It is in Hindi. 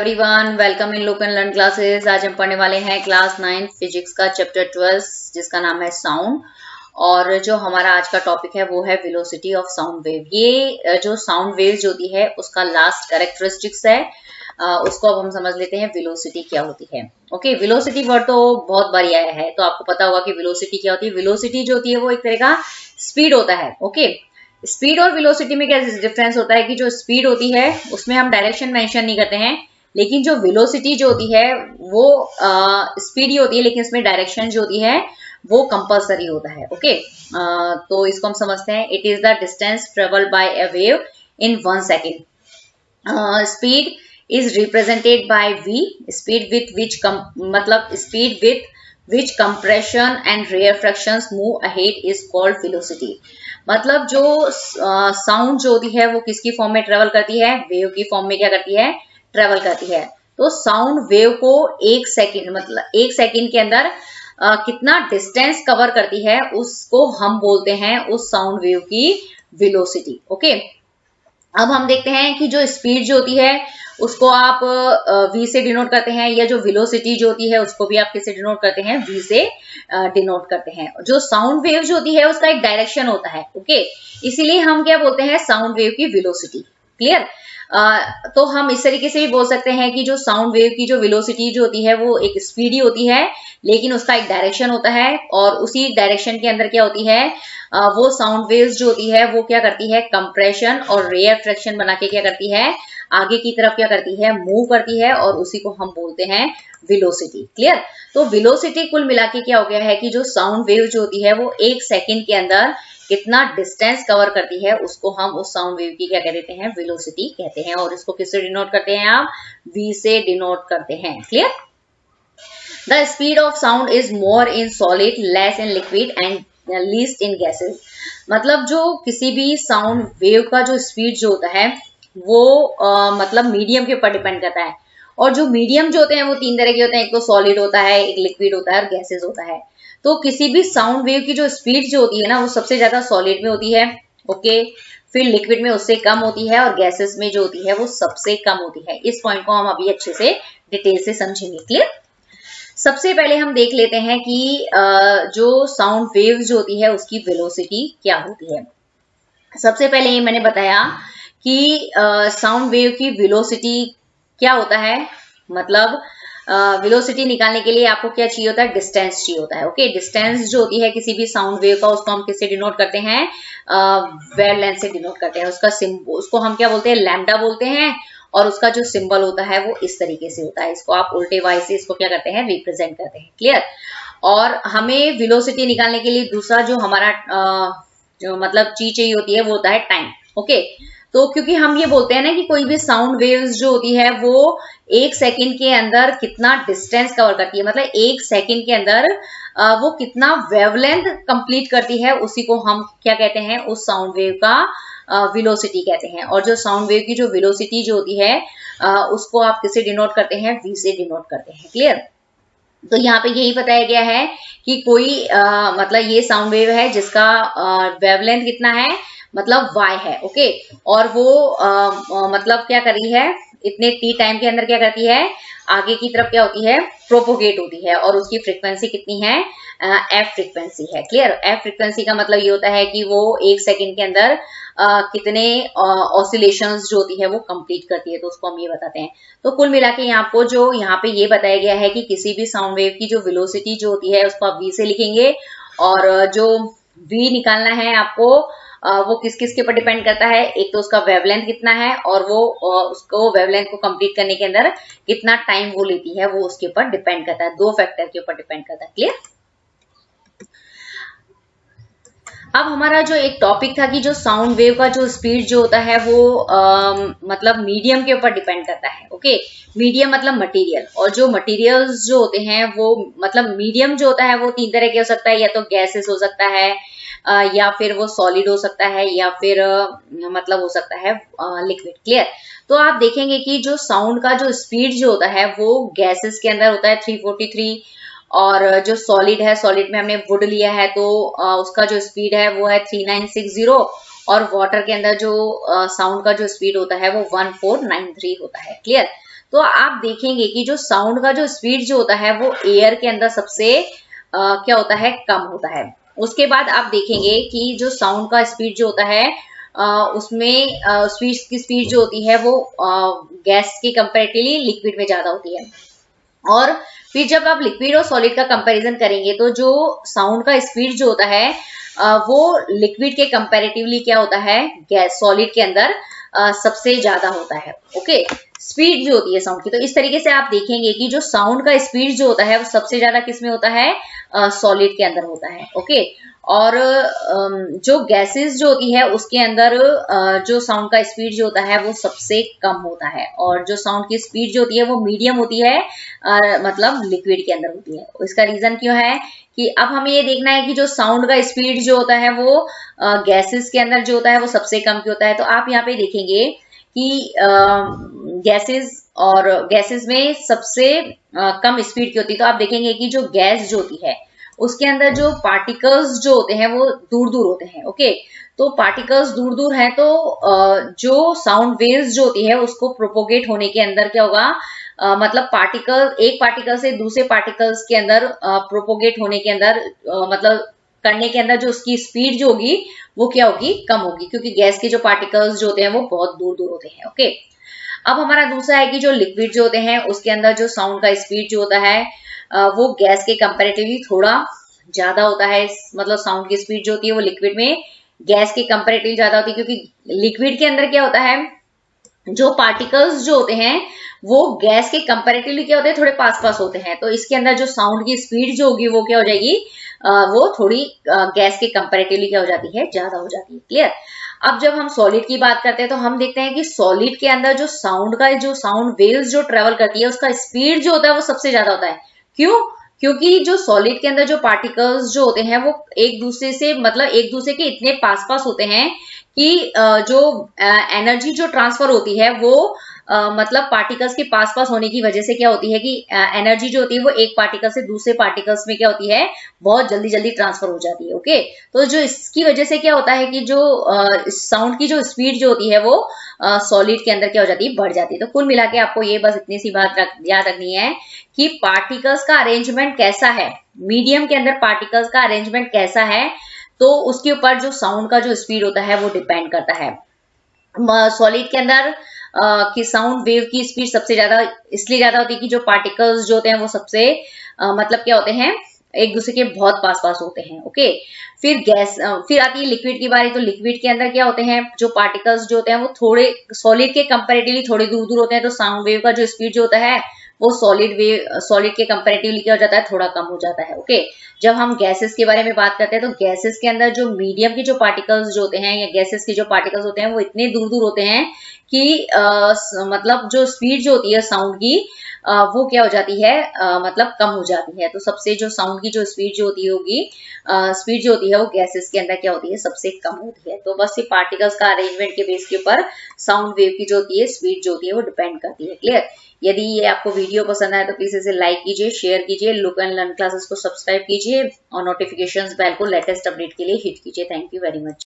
Everyone, welcome in look and learn classes. आज हम पढ़ने वाले हैं क्लास 9 फिजिक्स का चैप्टर 12 जिसका नाम है साउंड। और जो हमारा आज का टॉपिक है वो है वेलोसिटी ऑफ साउंड वेव। ये जो साउंड वेव्स होती है उसका लास्ट कैरेक्टरिस्टिक्स है, उसको अब हम समझ लेते हैं वेलोसिटी क्या होती है। ओके, वेलोसिटी वर्ड तो बहुत बार आया है, तो आपको पता होगा कि वेलोसिटी क्या होती है। वेलोसिटी जो होती है वो एक तरह का स्पीड होता है। ओके, स्पीड और वेलोसिटी में क्या डिफरेंस होता है कि जो स्पीड होती है उसमें हम डायरेक्शन मेंशन नहीं करते हैं, लेकिन जो वेलोसिटी जो होती है वो स्पीड ही होती है, लेकिन इसमें डायरेक्शन जो होती है वो कंपलसरी होता है। ओके, तो इसको हम समझते हैं। It is the distance travelled by a wave in 1 second. Speed is represented by v, speed with which मतलब speed with which compression and rarefaction move ahead is called velocity। मतलब जो साउंड जो होती है वो किसकी फॉर्म में ट्रेवल करती है? वेव की फॉर्म में क्या करती है? ट्रेवल करती है। तो साउंड वेव को 1 सेकेंड मतलब 1 सेकेंड के अंदर कितना डिस्टेंस कवर करती है उसको हम बोलते हैं उस साउंड वेव की वेलोसिटी। ओके, अब हम देखते हैं कि जो स्पीड जो होती है उसको आप v से डिनोट करते हैं, या जो वेलोसिटी जो होती है उसको भी आप किससे डिनोट करते हैं? v से डिनोट करते हैं। जो साउंड वेव जो होती है उसका एक डायरेक्शन होता है। ओके, इसीलिए हम क्या बोलते हैं? साउंड वेव की वेलोसिटी। क्लियर? तो हम इस तरीके से भी बोल सकते हैं कि जो साउंड वेव की जो वेलोसिटी जो होती है वो एक स्पीड ही होती है, लेकिन उसका एक डायरेक्शन होता है, और उसी डायरेक्शन के अंदर क्या होती है? वो साउंड वेव्स जो होती है वो क्या करती है? कंप्रेशन और रेयरफ्रैक्शन बना के क्या करती है? आगे की तरफ क्या करती है? मूव करती है, और उसी को हम बोलते हैं वेलोसिटी। क्लियर? तो वेलोसिटी कुल मिला के क्या हो गया है कि जो साउंड वेव जो होती है वो 1 सेकेंड के अंदर कितना डिस्टेंस कवर करती है उसको हम उस साउंड वेव की क्या कह देते हैं? वेलोसिटी कहते हैं। और इसको किससे डिनोट करते हैं? आप v से डिनोट करते हैं। Clear? The speed of sound is more in solid, less in liquid and least in gases. मतलब जो किसी भी साउंड वेव का जो स्पीड जो होता है वो मतलब मीडियम के ऊपर डिपेंड करता है। और जो मीडियम जो होते हैं वो 3 तरह के होते हैं, एक तो सॉलिड होता है, एक लिक्विड होता है और गैसेस होता है। तो किसी भी साउंड वेव की जो स्पीड जो होती है ना वो सबसे ज्यादा सॉलिड में होती है। ओके, फिर लिक्विड में उससे कम होती है, और गैसेस में जो होती है वो सबसे कम होती है। इस पॉइंट को हम अभी अच्छे से डिटेल से समझेंगे। क्लियर? सबसे पहले हम देख लेते हैं कि जो साउंड वेव जो होती है उसकी वेलोसिटी क्या होती है। सबसे पहले ये मैंने बताया कि साउंड वेव की वेलोसिटी क्या होता है। मतलब वेलोसिटी निकालने के लिए आपको क्या चाहिए होता है? डिस्टेंस चाहिए होता है। ओके, डिस्टेंस जो होती है किसी भी साउंड वेव का उसको हम किससे डिनोट करते हैं? वेवलेंथ से डिनोट करते हैं। उसको हम क्या बोलते हैं? लैम्डा बोलते हैं। और उसका जो सिंबल होता है वो इस तरीके से होता है। इसको आप उल्टे वाई से इसको क्या करते हैं? रिप्रेजेंट करते हैं। क्लियर? और हमें वेलोसिटी निकालने के लिए दूसरा जो हमारा जो मतलब चीज चाहिए होती है वो होता है टाइम। ओके, तो क्योंकि हम ये बोलते हैं ना कि कोई भी साउंड वेव्स जो होती है वो 1 सेकेंड के अंदर कितना डिस्टेंस कवर करती है, मतलब 1 सेकेंड के अंदर वो कितना वेवलेंथ कंप्लीट करती है, उसी को हम क्या कहते हैं? उस साउंड वेव का वेलोसिटी कहते हैं। और जो साउंड वेव की जो वेलोसिटी जो होती है उसको आप किससे डिनोट करते हैं? v से डिनोट करते हैं। क्लियर? तो यहाँ पे यही बताया गया है कि कोई मतलब ये साउंड वेव है जिसका वेवलेंथ कितना है? मतलब y है। ओके, और वो मतलब क्या कर रही है? इतने t टाइम के अंदर क्या करती है? आगे की तरफ क्या होती है? प्रोपोगेट होती है। और उसकी फ्रीक्वेंसी कितनी है? f फ्रीक्वेंसी है। क्लियर? f फ्रीक्वेंसी का मतलब ये होता है कि वो 1 सेकेंड के अंदर कितने ऑसिलेशंस जो होती है वो कंप्लीट करती है, तो उसको हम ये बताते हैं। तो कुल मिला के आपको जो यहाँ पे ये बताया गया है कि किसी भी साउंड वेव की जो वेलोसिटी जो होती है उसको आप v से लिखेंगे, और जो v निकालना है आपको वो किस किस के ऊपर डिपेंड करता है? एक तो उसका वेवलेंथ कितना है, और वो उसको वेवलेंथ को कंप्लीट करने के अंदर कितना टाइम वो लेती है वो उसके ऊपर डिपेंड करता है। 2 फैक्टर के ऊपर डिपेंड करता है। क्लियर? अब हमारा जो एक टॉपिक था कि जो साउंड वेव का जो स्पीड जो होता है वो मतलब मीडियम के ऊपर डिपेंड करता है। ओके, मीडियम मतलब मटेरियल, और जो मटेरियल्स जो होते हैं वो मतलब मीडियम जो होता है वो 3 तरह के हो सकता है, या तो गैसेस हो सकता है, या फिर वो सॉलिड हो सकता है, या फिर मतलब हो सकता है लिक्विड। क्लियर? तो आप देखेंगे कि जो साउंड का जो स्पीड जो होता है वो गैसेस के अंदर होता है 343, और जो सॉलिड है, सॉलिड में हमने वुड लिया है तो उसका जो स्पीड है वो है 3960, और वाटर के अंदर जो साउंड का जो स्पीड होता है वो 1493 होता है। क्लियर? तो आप देखेंगे कि जो साउंड का जो स्पीड जो होता है वो एयर के अंदर सबसे क्या होता है, कम होता है। उसके बाद आप देखेंगे कि जो साउंड का स्पीड जो होता है उसमें स्पीड की स्पीड जो होती है वो गैस की कंपैरेटिवली लिक्विड में ज्यादा होती है। और फिर जब आप लिक्विड और सॉलिड का कंपैरिजन करेंगे तो जो साउंड का स्पीड जो होता है वो लिक्विड के कंपैरेटिवली क्या होता है, गैस सॉलिड के अंदर सबसे ज्यादा होता है। ओके, स्पीड जो होती है साउंड की, तो इस तरीके से आप देखेंगे कि जो साउंड का स्पीड जो होता है वो सबसे ज्यादा किस में होता है, सॉलिड के अंदर होता है। ओके, और जो गैसेस जो होती है उसके अंदर जो साउंड का स्पीड जो होता है वो सबसे कम होता है, और जो साउंड की स्पीड जो होती है वो मीडियम होती है, मतलब लिक्विड के अंदर होती है। इसका रीजन क्यों है कि अब हमें ये देखना है कि जो साउंड का स्पीड जो होता है वो गैसेस के अंदर जो होता है वो सबसे कम क्यों होता है। तो आप यहाँ पे देखेंगे कि गैसेस में सबसे कम स्पीड की होती है। तो आप देखेंगे कि जो गैस जो होती है उसके अंदर जो पार्टिकल्स जो होते हैं वो दूर दूर होते हैं। ओके, तो पार्टिकल्स दूर दूर हैं तो जो साउंड वेव्स जो होती है उसको प्रोपोगेट होने के अंदर क्या होगा, मतलब एक पार्टिकल से दूसरे पार्टिकल्स के अंदर प्रोपोगेट होने के अंदर मतलब करने के अंदर जो उसकी स्पीड जो होगी वो क्या होगी, कम होगी, क्योंकि गैस के जो पार्टिकल्स जो होते हैं वो बहुत दूर दूर होते हैं। ओके, अब हमारा दूसरा है कि जो लिक्विड जो होते हैं उसके अंदर जो साउंड का स्पीड जो होता है वो गैस के कंपैरेटिवली थोड़ा ज्यादा होता है। मतलब साउंड की स्पीड जो होती है वो लिक्विड में गैस के कंपैरेटिवली ज्यादा होती है, क्योंकि लिक्विड के अंदर क्या होता है, जो पार्टिकल्स जो होते हैं वो गैस के कंपैरेटिवली क्या होते हैं, थोड़े पास पास होते हैं। तो इसके अंदर जो साउंड की स्पीड जो होगी वो क्या हो जाएगी, वो थोड़ी गैस के कंपैरेटिवली क्या हो जाती है, ज्यादा हो जाती है। क्लियर। अब जब हम सॉलिड की बात करते हैं तो हम देखते हैं कि सॉलिड के अंदर जो साउंड वेव्स जो ट्रेवल करती है उसका स्पीड जो होता है वो सबसे ज्यादा होता है। क्यों? क्योंकि जो सॉलिड के अंदर जो पार्टिकल्स जो होते हैं वो एक दूसरे से मतलब एक दूसरे के इतने पास पास होते हैं कि जो एनर्जी जो ट्रांसफर होती है वो मतलब पार्टिकल्स के पास पास होने की वजह से क्या होती है कि एनर्जी जो होती है वो एक पार्टिकल से दूसरे पार्टिकल्स में क्या होती है, बहुत जल्दी जल्दी ट्रांसफर हो जाती है। ओके, तो जो इसकी वजह से क्या होता है कि जो साउंड की जो स्पीड जो होती है वो सॉलिड के अंदर क्या हो जाती है, बढ़ जाती है। तो कुल मिला के आपको ये बस इतनी सी बात याद रखनी है कि पार्टिकल्स का अरेंजमेंट कैसा है, मीडियम के अंदर पार्टिकल्स का अरेंजमेंट कैसा है, तो उसके ऊपर जो साउंड का जो स्पीड होता है वो डिपेंड करता है। सॉलिड के अंदर की साउंड वेव की स्पीड सबसे ज्यादा इसलिए ज्यादा होती है कि जो पार्टिकल्स जो होते हैं वो सबसे मतलब क्या होते हैं, एक दूसरे के बहुत पास पास होते हैं। ओके, फिर आती है लिक्विड की बारी। तो लिक्विड के अंदर क्या होते हैं, जो पार्टिकल्स जो होते हैं वो थोड़े सॉलिड के कंपैरेटिवली थोड़े दूर दूर होते हैं। तो साउंड वेव का जो स्पीड जो होता है वो सॉलिड के कंपैरेटिवली क्या हो जाता है, थोड़ा कम हो जाता है। ओके, जब हम गैसेस के बारे में बात करते हैं तो गैसेस के अंदर जो मीडियम के जो पार्टिकल्स जो होते हैं या गैसेस के जो पार्टिकल्स होते हैं वो इतने दूर दूर होते हैं कि मतलब जो स्पीड जो होती है साउंड की वो क्या हो जाती है, मतलब कम हो जाती है। तो सबसे जो साउंड की जो स्पीड जो होती होगी स्पीड जो होती है वो गैसेस के अंदर क्या होती है, सबसे कम होती है। तो बस ये पार्टिकल्स का अरेंजमेंट के बेस के ऊपर साउंड वेव की जो होती है स्पीड जो होती है वो डिपेंड करती है। क्लियर। यदि ये आपको वीडियो पसंद आए तो प्लीज इसे लाइक कीजिए, शेयर कीजिए, लुक एंड लर्न क्लासेस को सब्सक्राइब कीजिए और नोटिफिकेशंस बेल को लेटेस्ट अपडेट के लिए हिट कीजिए। Thank you very much.